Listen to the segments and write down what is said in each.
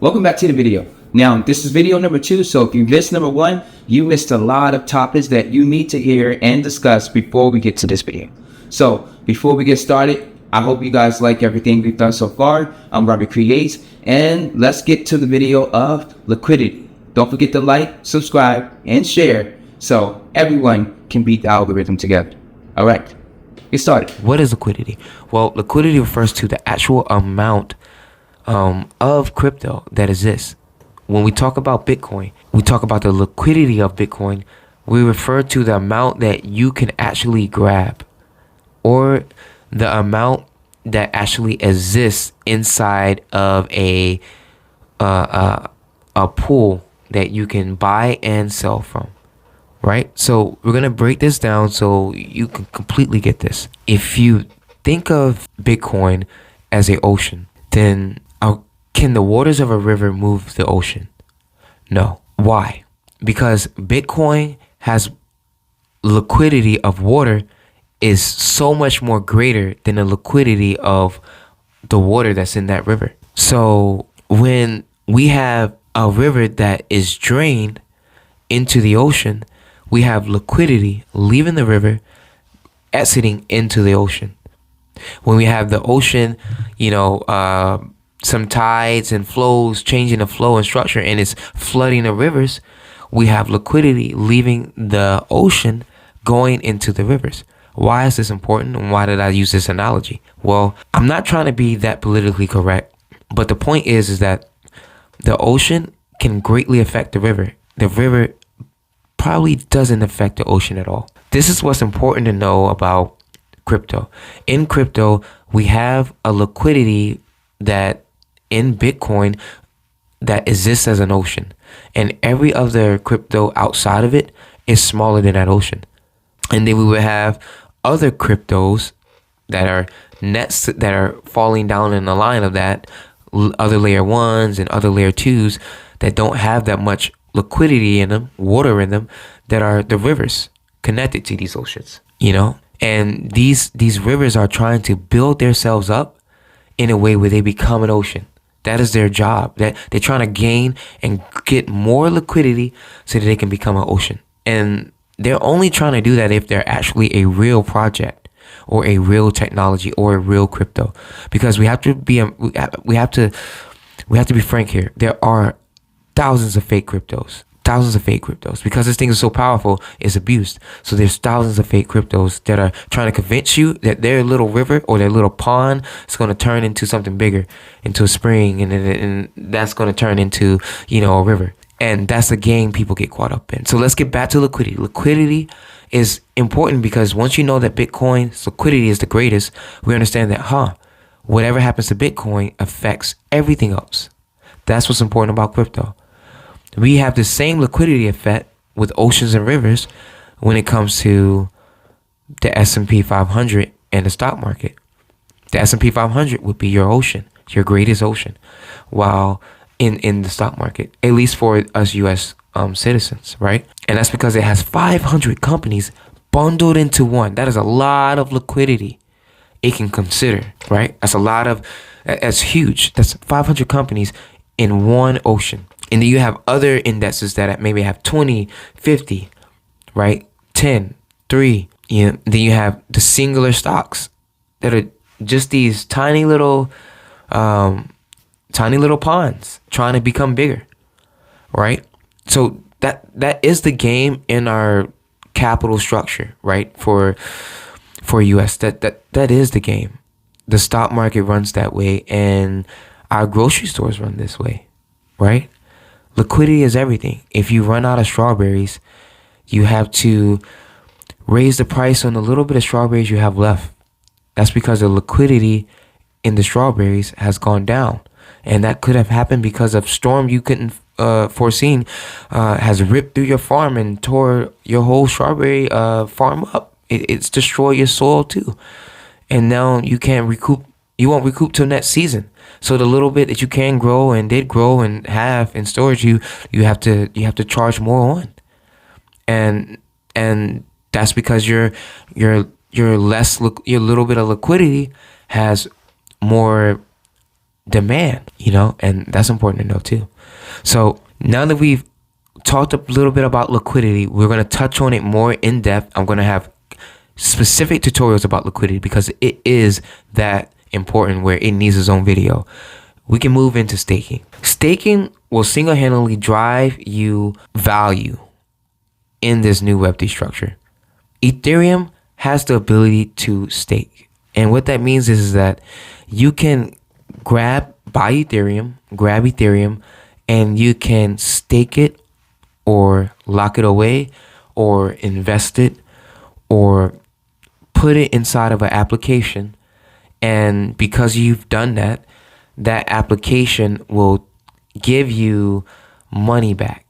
Welcome back to the video. Now, this is video number 2, so if you missed number 1, you missed a lot of topics that you need to hear and discuss before we get to this video. So, before we get started, I hope you guys like everything we've done so far. I'm Robert Creates, and let's get to the video of liquidity. Don't forget to like, subscribe, and share so everyone can beat the algorithm together. All right, get started. What is liquidity? Well, liquidity refers to the actual amount of crypto that exists. When we talk about Bitcoin, we talk about the liquidity of Bitcoin. We refer to the amount that you can actually grab, or the amount that actually exists inside of a pool that you can buy and sell from. Right? So we're gonna break this down so you can completely get this. If you think of Bitcoin as an ocean, then can the waters of a river move the ocean? No. Why? Because Bitcoin has liquidity of water is so much more greater than the liquidity of the water that's in that river. So when we have a river that is drained into the ocean, we have liquidity leaving the river, exiting into the ocean. When we have the ocean, some tides and flows changing the flow and structure, and it's flooding the rivers, we have liquidity leaving the ocean going into the rivers. Why is this important, and why did I use this analogy? Well, I'm not trying to be that politically correct, but the point is that the ocean can greatly affect the river. The river probably doesn't affect the ocean at all. This is what's important to know about crypto. In crypto, we have a liquidity that in Bitcoin that exists as an ocean, and every other crypto outside of it is smaller than that ocean. And then we would have other cryptos that are nets that are falling down in the line of that, other layer 1s and other layer 2s that don't have that much liquidity in them, water in them, that are the rivers connected to these oceans, and these rivers are trying to build themselves up in a way where they become an ocean. That is their job. That they're trying to gain and get more liquidity so that they can become an ocean. And they're only trying to do that if they're actually a real project or a real technology or a real crypto. Because we have to be frank here. There are thousands of fake cryptos. Because this thing is so powerful, it's abused. So there's thousands of fake cryptos that are trying to convince you that their little river or their little pond is going to turn into something bigger, into a spring, and that's going to turn into, a river. And that's the game people get caught up in. So let's get back to liquidity. Liquidity is important because once you know that Bitcoin's liquidity is the greatest, we understand that, whatever happens to Bitcoin affects everything else. That's what's important about crypto. We have the same liquidity effect with oceans and rivers when it comes to the S&P 500 and the stock market. The S&P 500 would be your ocean, your greatest ocean, while in the stock market, at least for us U.S. Citizens, right? And that's because it has 500 companies bundled into one. That is a lot of liquidity it can consider, right? That's huge. That's 500 companies in one ocean. And then you have other indexes that maybe have 20, 50, right? 10, 3. Then you have the singular stocks that are just these tiny little ponds trying to become bigger, right? So that is the game in our capital structure, right? For US, that is the game. The stock market runs that way, and our grocery stores run this way, right? Liquidity is everything. If you run out of strawberries, you have to raise the price on the little bit of strawberries you have left. That's because the liquidity in the strawberries has gone down. And that could have happened because of storm you couldn't foreseen has ripped through your farm and tore your whole strawberry farm up. It's destroyed your soil too. And now you can't recoup. You won't recoup till next season. So the little bit that you can grow and did grow and have in storage, you have to charge more on, and that's because your little bit of liquidity has more demand, you know, and that's important to know too. So now that we've talked a little bit about liquidity, we're going to touch on it more in depth. I'm going to have specific tutorials about liquidity because it is that important where it needs its own video. We can move into staking. Staking will single-handedly drive you value in this new Web3 structure. Ethereum has the ability to stake. And what that means is that you can grab Ethereum, and you can stake it or lock it away or invest it or put it inside of an application. And because you've done that, that application will give you money back.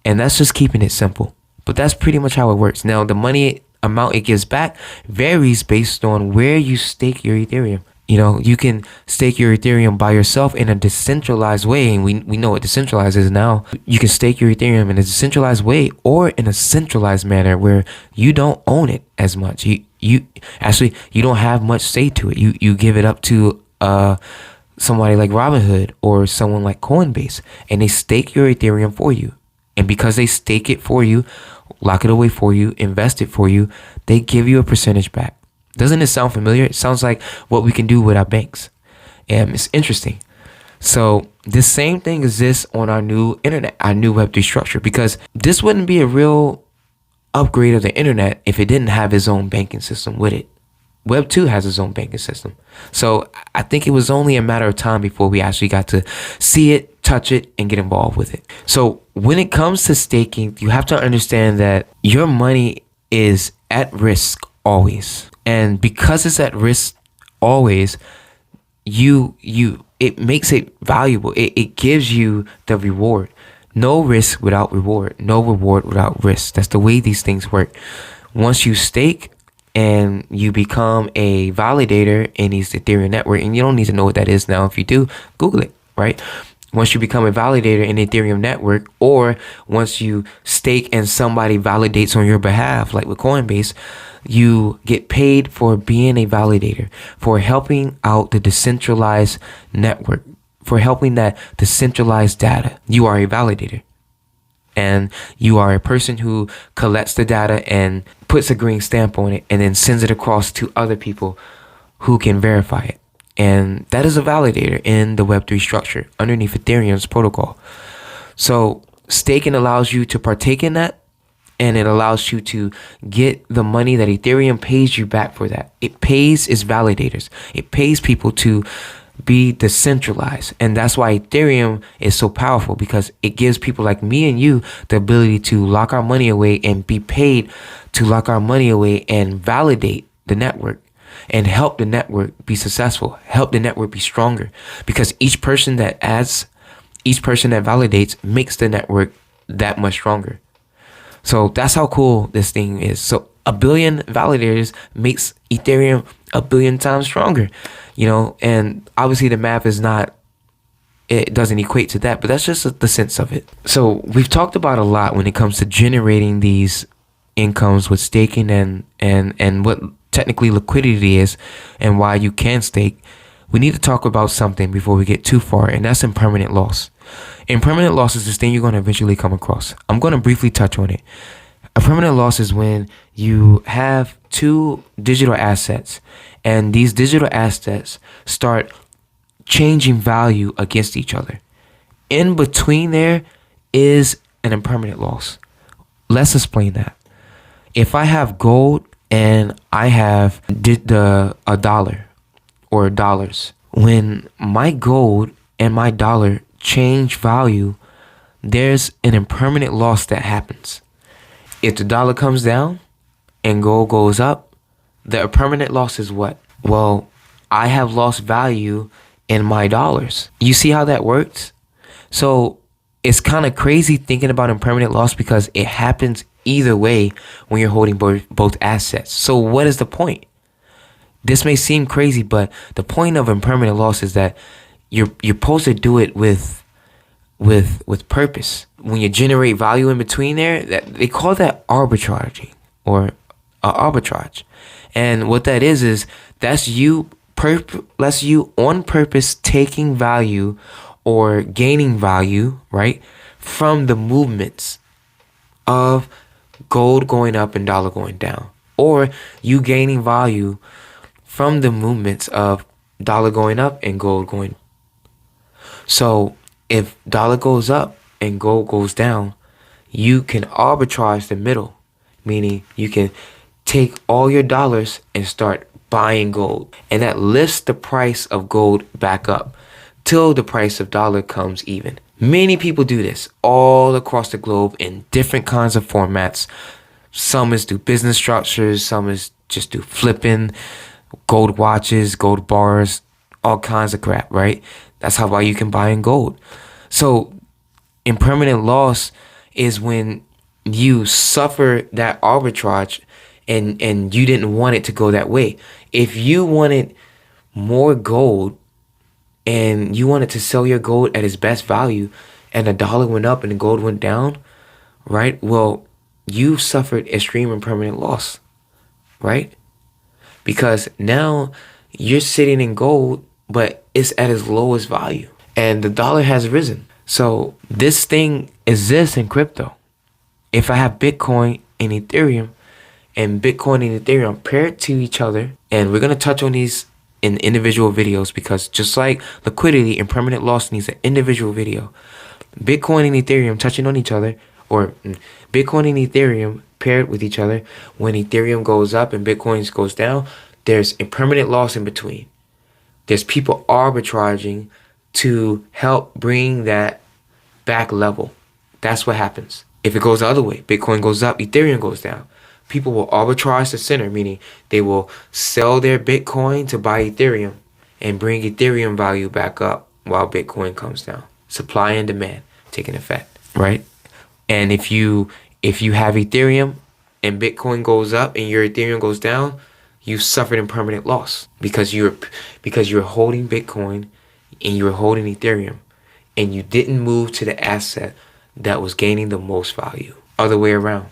And that's just keeping it simple. But that's pretty much how it works. Now, the money amount it gives back varies based on where you stake your Ethereum. You know, you can stake your Ethereum by yourself in a decentralized way. And we know what decentralized is now. You can stake your Ethereum in a decentralized way or in a centralized manner where you don't own it as much. You don't have much say to it. You give it up to somebody like Robinhood or someone like Coinbase, and they stake your Ethereum for you. And because they stake it for you, lock it away for you, invest it for you, they give you a percentage back. Doesn't it sound familiar? It sounds like what we can do with our banks. And it's interesting. So the same thing exists on our new internet, our new Web3 structure, because this wouldn't be a real upgrade of the internet if it didn't have its own banking system with it. Web 2 has its own banking system. So I think it was only a matter of time before we actually got to see it, touch it, and get involved with it. So when it comes to staking, you have to understand that your money is at risk always. And because it's at risk always, it makes it valuable. It gives you the reward. No risk without reward. No reward without risk. That's the way these things work. Once you stake and you become a validator in these Ethereum network, and you don't need to know what that is now. If you do, Google it, right? Once you become a validator in the Ethereum network, or once you stake and somebody validates on your behalf, like with Coinbase, you get paid for being a validator, for helping out the decentralized network, for helping that decentralized data. You are a validator. And you are a person who collects the data and puts a green stamp on it and then sends it across to other people who can verify it. And that is a validator in the Web3 structure underneath Ethereum's protocol. So staking allows you to partake in that, and it allows you to get the money that Ethereum pays you back for that. It pays its validators. It pays people to be decentralized. And that's why Ethereum is so powerful, because it gives people like me and you the ability to lock our money away and be paid to lock our money away and validate the network and help the network be successful, help the network be stronger, because each person that validates makes the network that much stronger. So that's how cool this thing is. So 1 billion validators makes Ethereum 1 billion times stronger, you know, and obviously the math is not, it doesn't equate to that, but that's just the sense of it. So we've talked about a lot when it comes to generating these incomes with staking and what technically liquidity is and why you can stake. We need to talk about something before we get too far, and that's impermanent loss. Impermanent loss is this thing you're going to eventually come across. I'm going to briefly touch on it. A permanent loss is when you have two digital assets and these digital assets start changing value against each other. In between there is an impermanent loss. Let's explain that. If I have gold and I have a dollar or dollars, when my gold and my dollar change value, there's an impermanent loss that happens. If the dollar comes down and gold goes up, the impermanent loss is what? Well, I have lost value in my dollars. You see how that works? So it's kind of crazy thinking about impermanent loss because it happens either way when you're holding both assets. So what is the point? This may seem crazy, but the point of impermanent loss is that you're supposed to do it with purpose. When you generate value in between there, they call that arbitraging or arbitrage. And what that is that's you lets you on purpose taking value or gaining value, right, from the movements of gold going up and dollar going down, or you gaining value from the movements of dollar going up and gold going. So if dollar goes up and gold goes down, you can arbitrage the middle, meaning you can take all your dollars and start buying gold, and that lifts the price of gold back up till the price of dollar comes even. Many people do this all across the globe in different kinds of formats. Some is through business structures, some is just through flipping gold watches, gold bars, all kinds of crap, right? That's why you can buy in gold. So impermanent loss is when you suffer that arbitrage and you didn't want it to go that way. If you wanted more gold and you wanted to sell your gold at its best value and the dollar went up and the gold went down, right? Well, you suffered extreme impermanent loss, right? Because now you're sitting in gold, but it's at its lowest value and the dollar has risen. So this thing exists in crypto. If I have Bitcoin and Ethereum, and Bitcoin and Ethereum paired to each other, and we're going to touch on these in individual videos, because just like liquidity, impermanent loss needs an individual video. Bitcoin and Ethereum touching on each other, or Bitcoin and Ethereum paired with each other, when Ethereum goes up and Bitcoin goes down, there's impermanent loss in between. There's people arbitraging to help bring that back level. That's what happens. If it goes the other way, Bitcoin goes up, Ethereum goes down. People will arbitrage the center, meaning they will sell their Bitcoin to buy Ethereum and bring Ethereum value back up while Bitcoin comes down. Supply and demand taking effect, right? And if you have Ethereum and Bitcoin goes up and your Ethereum goes down, you suffered impermanent loss because you're holding Bitcoin and you're holding Ethereum and you didn't move to the asset that was gaining the most value. Other way around.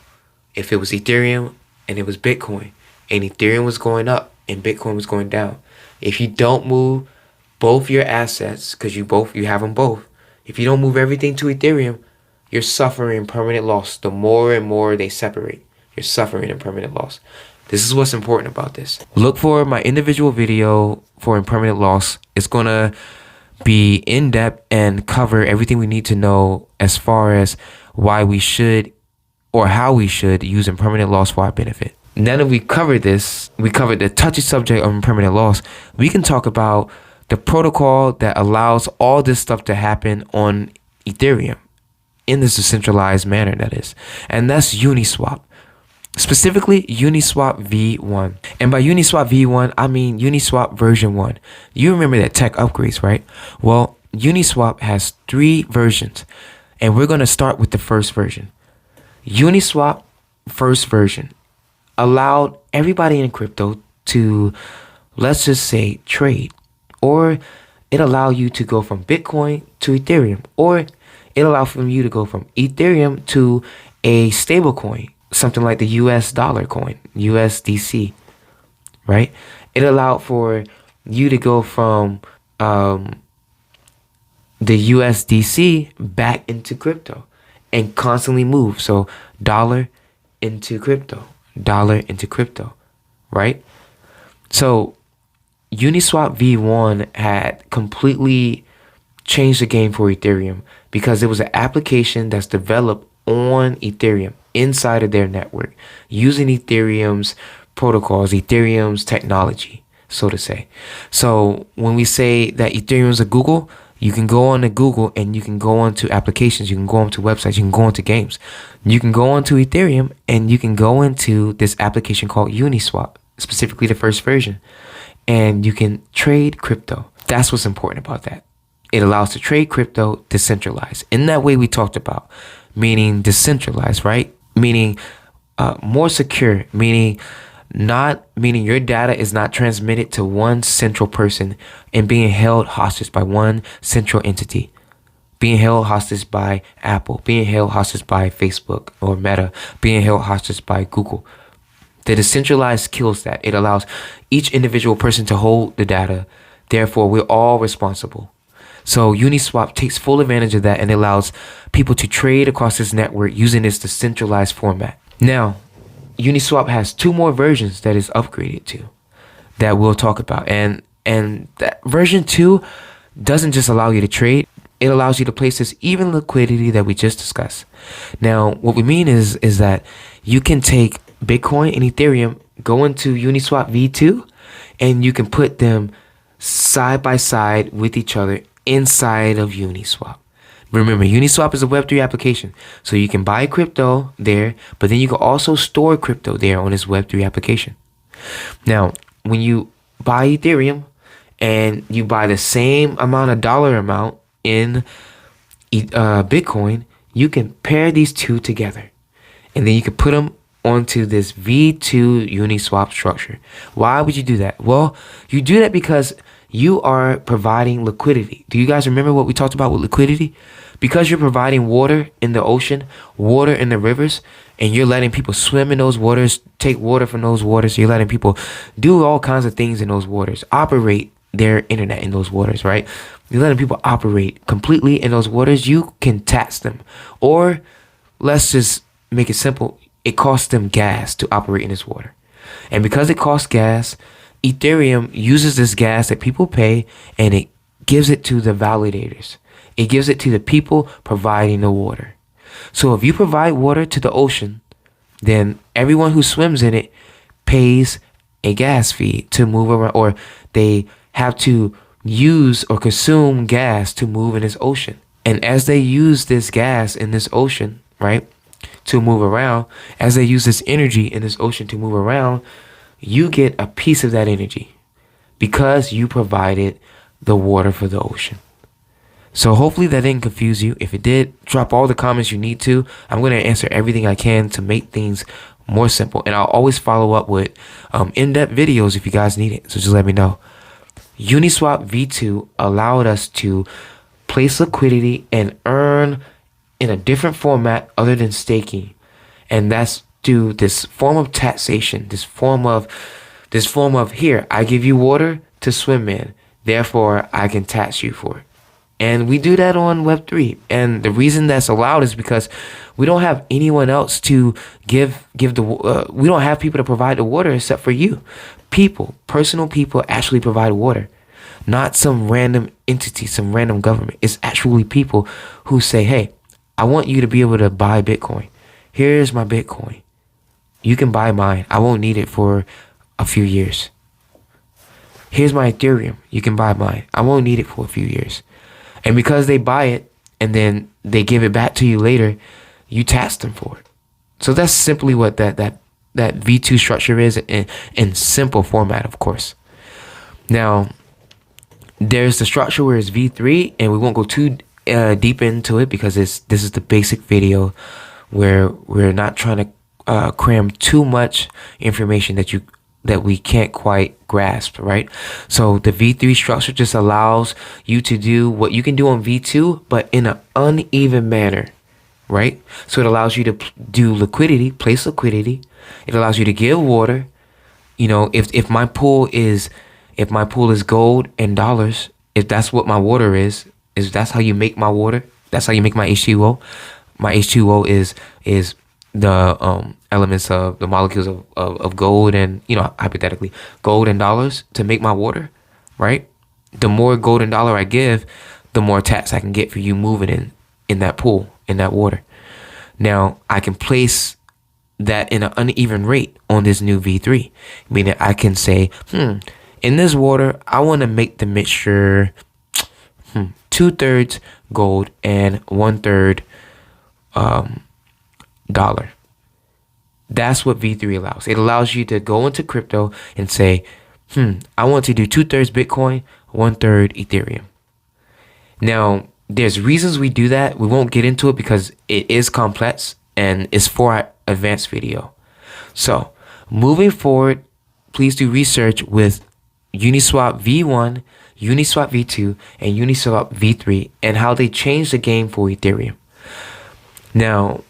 If it was Ethereum and it was Bitcoin and Ethereum was going up and Bitcoin was going down, if you don't move both your assets, because you have them both, if you don't move everything to Ethereum, you're suffering permanent loss. The more and more they separate, you're suffering impermanent loss. This is what's important about this. Look for my individual video for impermanent loss. It's going to be in-depth and cover everything we need to know as far as why we should or how we should use impermanent loss for our benefit. Now that we covered this, we covered the touchy subject of impermanent loss, we can talk about the protocol that allows all this stuff to happen on Ethereum in this decentralized manner, that is. And that's Uniswap. Specifically, Uniswap V1. And by Uniswap V1, I mean Uniswap version 1. You remember that tech upgrades, right? Well, Uniswap has 3 versions, and we're going to start with the first version. Uniswap first version allowed everybody in crypto to, let's just say, trade, or it allowed you to go from Bitcoin to Ethereum, or it allowed for you to go from Ethereum to a stable coin, something like the US dollar coin, USDC, right? It allowed for you to go from the USDC back into crypto and constantly move. So dollar into crypto, right? So Uniswap V1 had completely changed the game for Ethereum because it was an application that's developed on Ethereum inside of their network using Ethereum's protocols, Ethereum's technology, so to say. So when we say that Ethereum is a Google, you can go on to Google and you can go onto applications, you can go onto websites, you can go onto games. You can go onto Ethereum and you can go into this application called Uniswap, specifically the first version, and you can trade crypto. That's what's important about that. It allows to trade crypto decentralized. In that way we talked about, meaning decentralized, right? Meaning more secure, meaning your data is not transmitted to one central person and being held hostage by one central entity, being held hostage by Apple, being held hostage by Facebook or Meta, being held hostage by Google. The decentralized kills that. It allows each individual person to hold the data. Therefore, we're all responsible. So Uniswap takes full advantage of that and allows people to trade across this network using this decentralized format. Now, Uniswap has 2 more versions that is upgraded to that we'll talk about. And that version 2 doesn't just allow you to trade. It allows you to place this even liquidity that we just discussed. Now, what we mean is that you can take Bitcoin and Ethereum, go into Uniswap V2, and you can put them side by side with each other inside of Uniswap. Remember, Uniswap is a Web3 application, so you can buy crypto there, but then you can also store crypto there on this Web3 application. Now, when you buy Ethereum and you buy the same amount of dollar amount in Bitcoin, you can pair these two together, and then you can put them onto this V2 Uniswap structure. Why would you do that? Well, you do that because you are providing liquidity. Do you guys remember what we talked about with liquidity? Because you're providing water in the ocean, water in the rivers, and you're letting people swim in those waters, take water from those waters. You're letting people do all kinds of things in those waters, operate their internet in those waters, right? You're letting people operate completely in those waters. You can tax them. Or let's just make it simple. It costs them gas to operate in this water. And because it costs gas, Ethereum uses this gas that people pay and it gives it to the validators. It gives it to the people providing the water. So if you provide water to the ocean, then everyone who swims in it pays a gas fee to move around, or they have to use or consume gas to move in this ocean. And as they use this gas in this ocean, right, to move around, as they use this energy in this ocean to move around, you get a piece of that energy because you provided the water for the ocean. So hopefully that didn't confuse you. If it did, drop all the comments you need to. I'm going to answer everything I can to make things more simple. And I'll always follow up with in-depth videos if you guys need it. So just let me know. Uniswap V2 allowed us to place liquidity and earn in a different format other than staking. And that's through this form of taxation, this form of here, I give you water to swim in. Therefore, I can tax you for it. And we do that on Web3. And the reason that's allowed is because we don't have anyone else to give we don't have people to provide the water except for you. Personal people actually provide water. Not some random entity, some random government. It's actually people who say, hey, I want you to be able to buy Bitcoin. Here's my Bitcoin. You can buy mine. I won't need it for a few years. Here's my Ethereum. You can buy mine. I won't need it for a few years. And because they buy it and then they give it back to you later, you tax them for it. So that's simply what that V2 structure is in simple format, of course. Now, there's the structure where it's V3, and we won't go too deep into it because this is the basic video where we're not trying to cram too much information that we can't quite grasp, right? So the V3 structure just allows you to do what you can do on V2, but in an uneven manner, right? So it allows you to do liquidity, place liquidity. It allows you to give water. You know, if my pool is gold and dollars, if that's what my water is that's how you make my water, that's how you make my H2O. My H2O is the elements of the molecules of gold and, you know, hypothetically gold and dollars to make my water, right? The more gold and dollar I give, the more tax I can get for you moving in that pool, in that water. Now I can place that in an uneven rate on this new V3, meaning I can say, in this water, I want to make the mixture 2/3 gold and 1/3 dollar. That's what V3 allows. It allows you to go into crypto and say, I want to do 2/3 Bitcoin, 1/3 Ethereum. Now, there's reasons we do that. We won't get into it because it is complex and it's for our advanced video. So, moving forward, please do research with Uniswap V1, Uniswap V2, and Uniswap V3 and how they changed the game for Ethereum. Now,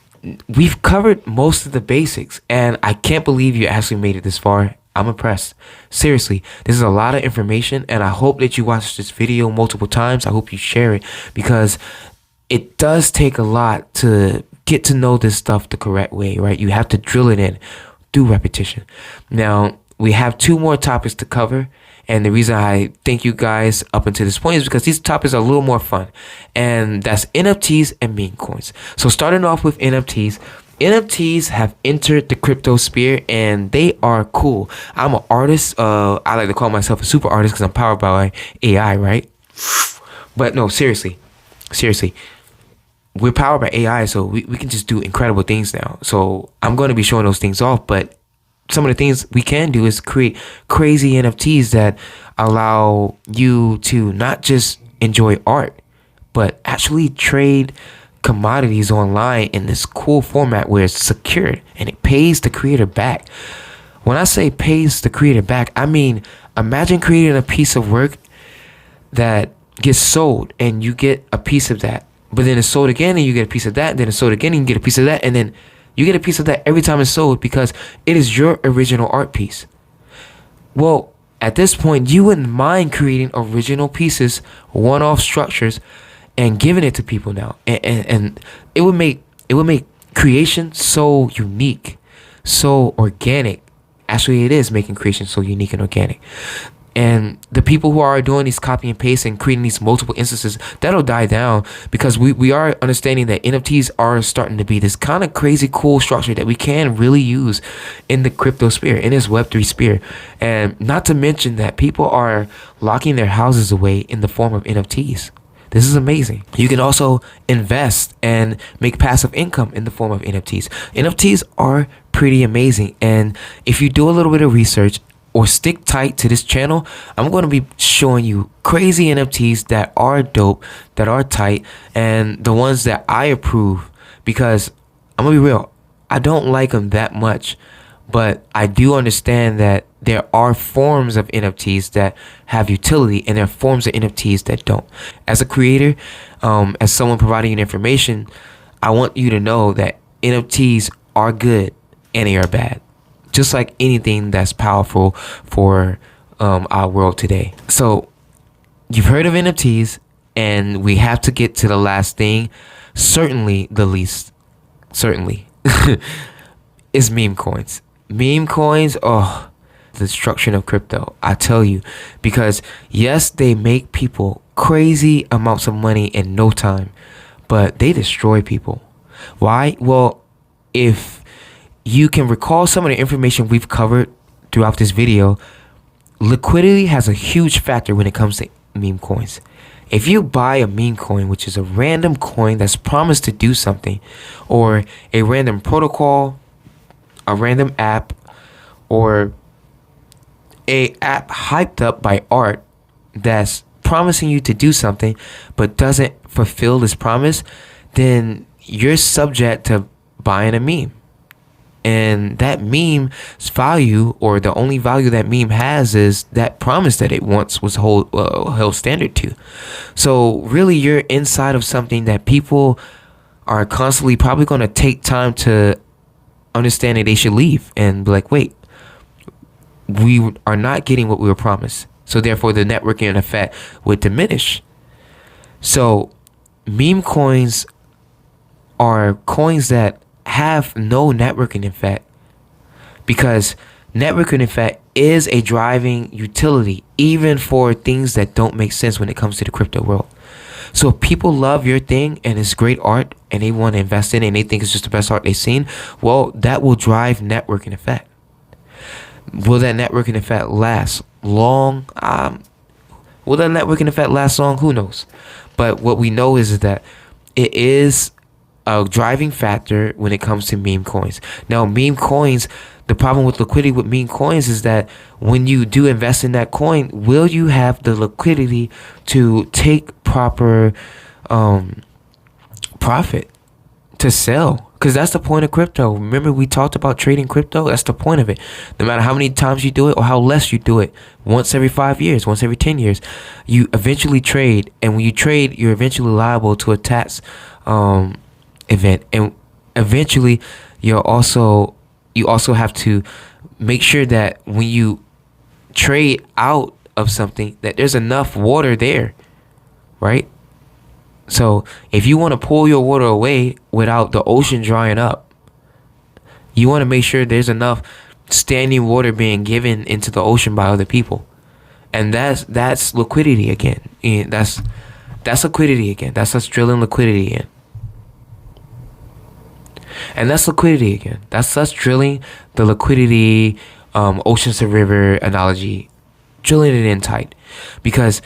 we've covered most of the basics, and I can't believe you actually made it this far. I'm impressed. Seriously, this is a lot of information, and I hope that you watch this video multiple times. I hope you share it, because it does take a lot to get to know this stuff the correct way, right? You have to drill it in, do repetition. Now, we have 2 more topics to cover, and the reason I thank you guys up until this point is because these topics are a little more fun, and that's NFTs and meme coins. So starting off with NFTs, NFTs have entered the crypto sphere, and they are cool. I'm an artist. I like to call myself a super artist because I'm powered by AI, right? But no, seriously, we're powered by AI, so we can just do incredible things now. So I'm going to be showing those things off, but some of the things we can do is create crazy NFTs that allow you to not just enjoy art, but actually trade commodities online in this cool format where it's secured and it pays the creator back. When I say pays the creator back, I mean, imagine creating a piece of work that gets sold and you get a piece of that, but then it's sold again and you get a piece of that, then it's sold again and you get a piece of that, and then you get a piece of that every time it's sold because it is your original art piece. Well, at this point, you wouldn't mind creating original pieces, one-off structures, and giving it to people now, and it would make creation so unique, so organic. Actually, it is making creation so unique and organic. And the people who are doing these copy and paste and creating these multiple instances, that'll die down, because we are understanding that NFTs are starting to be this kind of crazy cool structure that we can really use in the crypto sphere, in this Web3 sphere. And not to mention that people are locking their houses away in the form of NFTs. This is amazing. You can also invest and make passive income in the form of NFTs. NFTs are pretty amazing. And if you do a little bit of research or stick tight to this channel, I'm going to be showing you crazy NFTs that are dope, that are tight, and the ones that I approve, because I'm going to be real, I don't like them that much, but I do understand that there are forms of NFTs that have utility, and there are forms of NFTs that don't. As a creator, as someone providing you information, I want you to know that NFTs are good and they are bad, just like anything that's powerful for our world today. So you've heard of NFTs, and we have to get to the last thing, certainly the least, is meme coins. Meme coins, oh, the destruction of crypto, I tell you, because yes, they make people crazy amounts of money in no time, but they destroy people. Why? Well, if you can recall some of the information we've covered throughout this video, liquidity has a huge factor when it comes to meme coins. If you buy a meme coin, which is a random coin that's promised to do something, or a random protocol, a random app, or a app hyped up by art that's promising you to do something but doesn't fulfill this promise, then you're subject to buying a meme. And that meme's value, or the only value that meme has, is that promise that it once was held standard to. So really, you're inside of something that people are constantly probably going to take time to understand that they should leave and be like, wait, we are not getting what we were promised. So therefore, the networking effect would diminish. So meme coins are coins that have no networking effect, because networking effect is a driving utility even for things that don't make sense when it comes to the crypto world. So if people love your thing and it's great art and they want to invest in it and they think it's just the best art they've seen, well, that will drive networking effect. Will that networking effect last long? Will that networking effect last long? Who knows? But what we know is that it is a driving factor when it comes to meme coins. Now, meme coins, the problem with liquidity with meme coins is that when you do invest in that coin, will you have the liquidity to take proper profit to sell? Because that's the point of crypto. Remember, we talked about trading crypto. That's the point of it. No matter how many times you do it or how less you do it, once every 5 years, once every 10 years, you eventually trade. And when you trade, you're eventually liable to a tax event. And eventually you also have to make sure that when you trade out of something that there's enough water there, right? So if you want to pull your water away without the ocean drying up, you want to make sure there's enough standing water being given into the ocean by other people. And that's liquidity again. And that's liquidity again. That's us drilling liquidity in. And that's liquidity again. That's us drilling the liquidity, ocean to river analogy, drilling it in tight. Because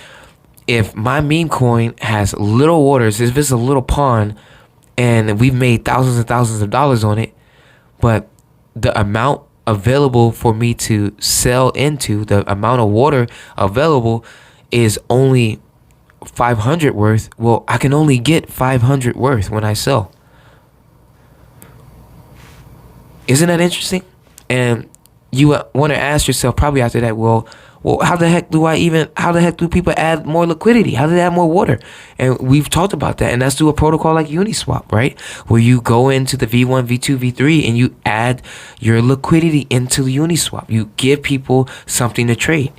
if my meme coin has little waters, if it's a little pond, and we've made thousands and thousands of dollars on it, but the amount available for me to sell into, the amount of water available is only 500 worth, well, I can only get 500 worth when I sell. Isn't that interesting? And you want to ask yourself probably after that, well, how the heck do people add more liquidity? How do they add more water? And we've talked about that, and that's through a protocol like Uniswap, right? Where you go into the V1, V2, V3, and you add your liquidity into the Uniswap. You give people something to trade.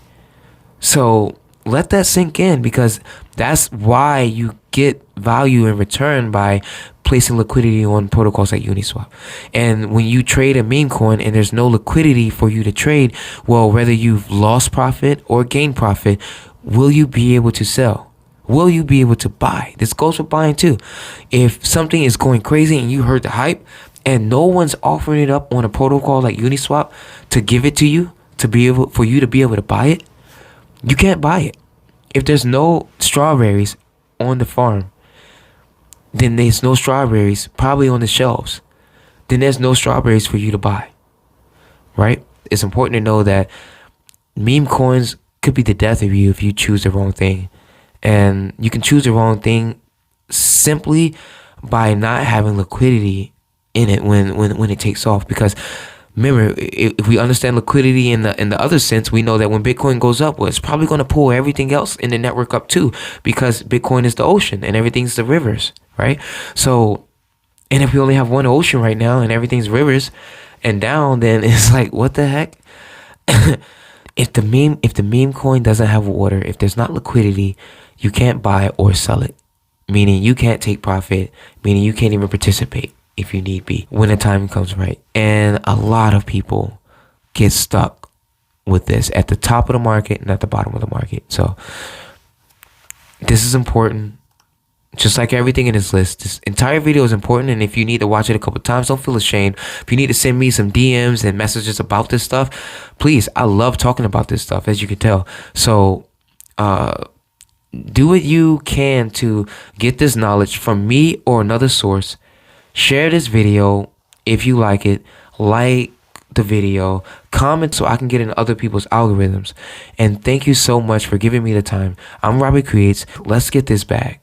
So let that sink in, because that's why you get value in return by placing liquidity on protocols like Uniswap. And when you trade a meme coin and there's no liquidity for you to trade, well, whether you've lost profit or gained profit, will you be able to sell? Will you be able to buy? This goes for buying too. If something is going crazy and you heard the hype and no one's offering it up on a protocol like Uniswap to give it to you, for you to be able to buy it, you can't buy it. If there's no strawberries on the farm, then there's no strawberries probably on the shelves. Then there's no strawberries for you to buy, right? It's important to know that meme coins could be the death of you if you choose the wrong thing. And you can choose the wrong thing simply by not having liquidity in it when it takes off. Because remember, if we understand liquidity in the other sense, we know that when Bitcoin goes up, well, it's probably going to pull everything else in the network up too, because Bitcoin is the ocean and everything's the rivers, right? So, and if we only have one ocean right now and everything's rivers and down, then it's like, what the heck? If the meme coin doesn't have water, if there's not liquidity, you can't buy or sell it, meaning you can't take profit, meaning you can't even participate if you need be when the time comes right. And a lot of people get stuck with this at the top of the market and at the bottom of the market. So this is important. Just like everything in this list, this entire video is important. And if you need to watch it a couple times, don't feel ashamed. If you need to send me some DMs and messages about this stuff, please. I love talking about this stuff, as you can tell. So do what you can to get this knowledge from me or another source. Share this video if you like it. Like the video, comment so I can get in other people's algorithms. And thank you so much for giving me the time. I'm Robert Creates. Let's get this bag.